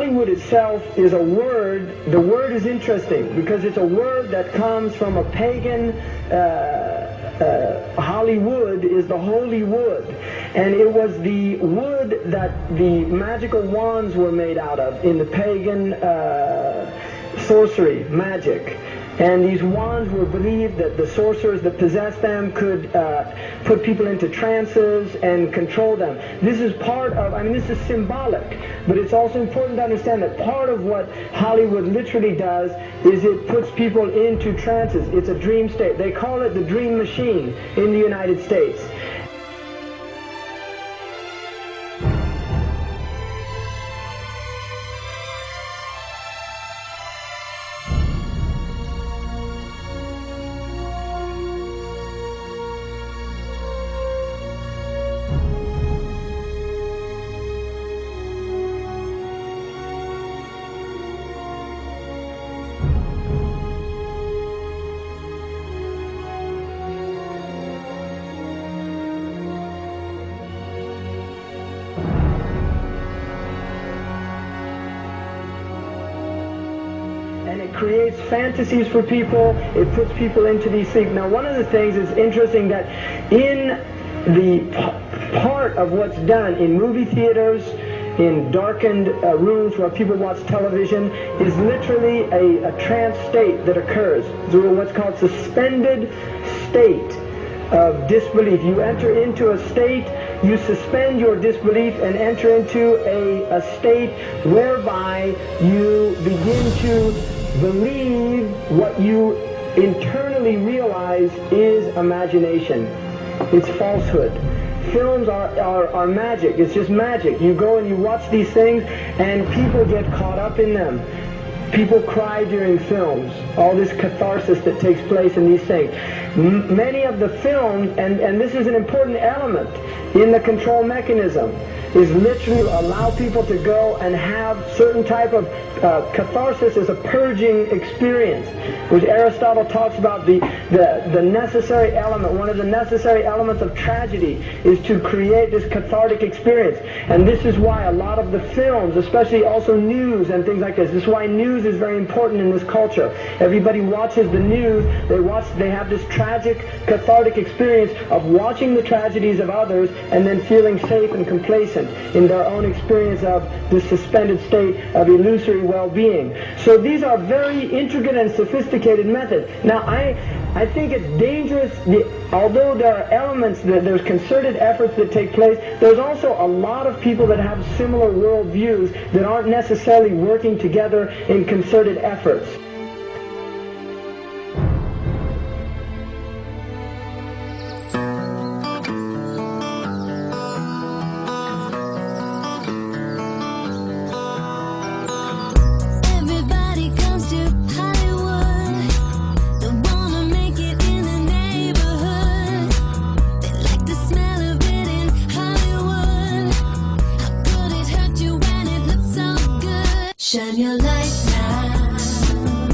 Hollywood itself is a word. The word is interesting because it's a word that comes from a pagan. Hollywood is the holy wood, and it was the wood that the magical wands were made out of in the pagan sorcery, magic. And these wands were believed that the sorcerers that possessed them could put people into trances and control them. This is part of, I mean, this is symbolic, but it's also important to understand that part of what Hollywood literally does is it puts people into trances. It's a dream state. They call it the dream machine in the United States. And it creates fantasies for people. It puts people into these things. Now, one of the things is interesting that in the part of what's done in movie theaters, in darkened rooms where people watch television, is literally a trance state that occurs. So what's called suspended state of disbelief. You enter into a state, you suspend your disbelief and enter into a state whereby you begin to believe what you internally realize is imagination. It's falsehood. Films are magic. It's just magic. You go and you watch these things and people get caught up in them. People cry during films. All this catharsis that takes place in these things. Many of the films, and this is an important element in the control mechanism, is literally allow people to go and have certain type of catharsis as a purging experience, which Aristotle talks about the necessary element. One of the necessary elements of tragedy is to create this cathartic experience. And this is why a lot of the films, especially also news and things like this is why news is very important in this culture. Everybody watches the news, they have this tragic, cathartic experience of watching the tragedies of others and then feeling safe and complacent in their own experience of this suspended state of illusory well-being. So these are very intricate and sophisticated methods. Now, I think it's dangerous, although there are elements, there's concerted efforts that take place, there's also a lot of people that have similar worldviews that aren't necessarily working together in concerted efforts. Shine your light now.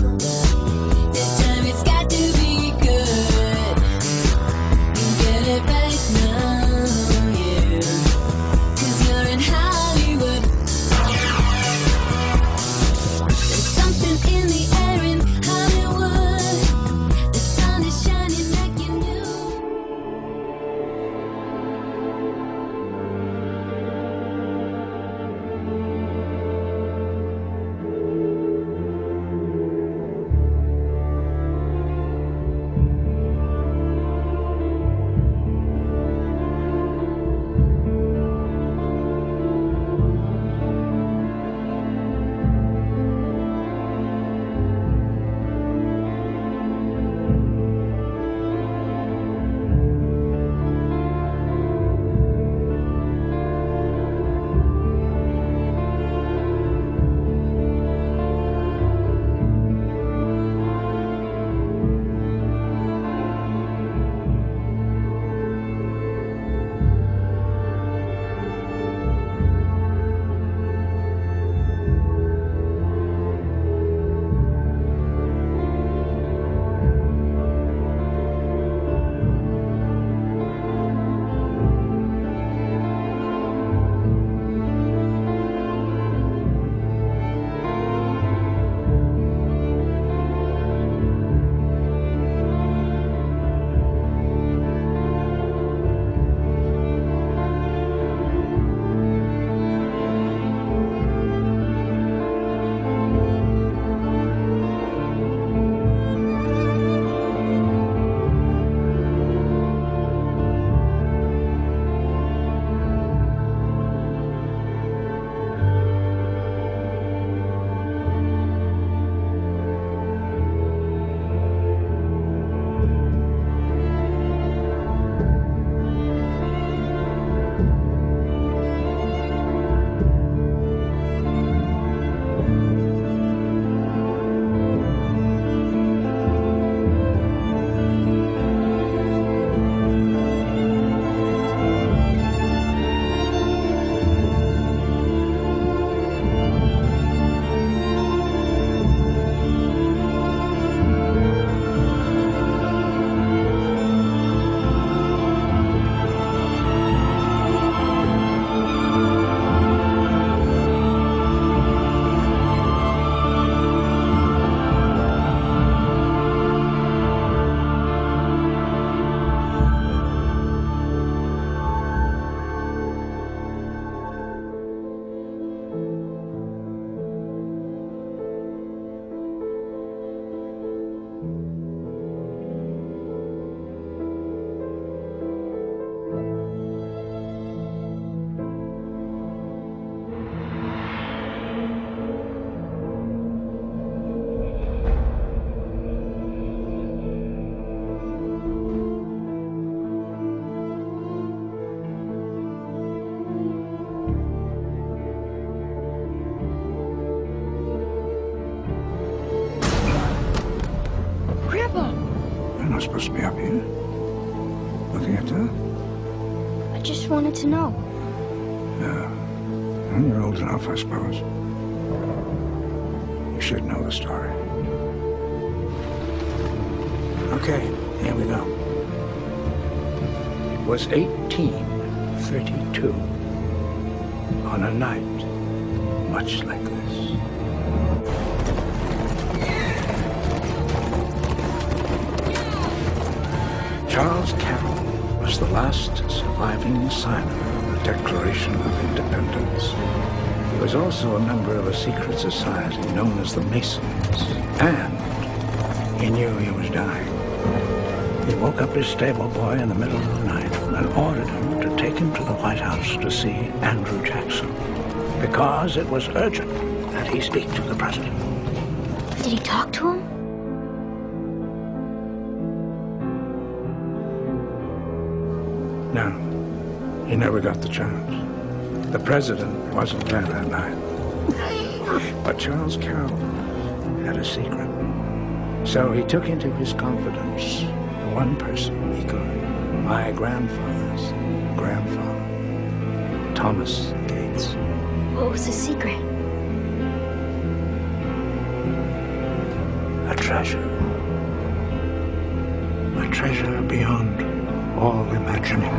not supposed to be up here. Looking at that? I just wanted to know. Yeah. Well, you're old enough, I suppose. You should know the story. Okay, here we go. It was 1832. On a night much like this. Charles Carroll was the last surviving signer of the Declaration of Independence. He was also a member of a secret society known as the Masons, and he knew he was dying. He woke up his stable boy in the middle of the night and ordered him to take him to the White House to see Andrew Jackson, because it was urgent that he speak to the president. Did he talk to him? No, he never got the chance. The president wasn't there that night. But Charles Carroll had a secret. So he took into his confidence the one person he could. My grandfather's grandfather, Thomas Gates. What was his secret? A treasure. A treasure beyond all imagining.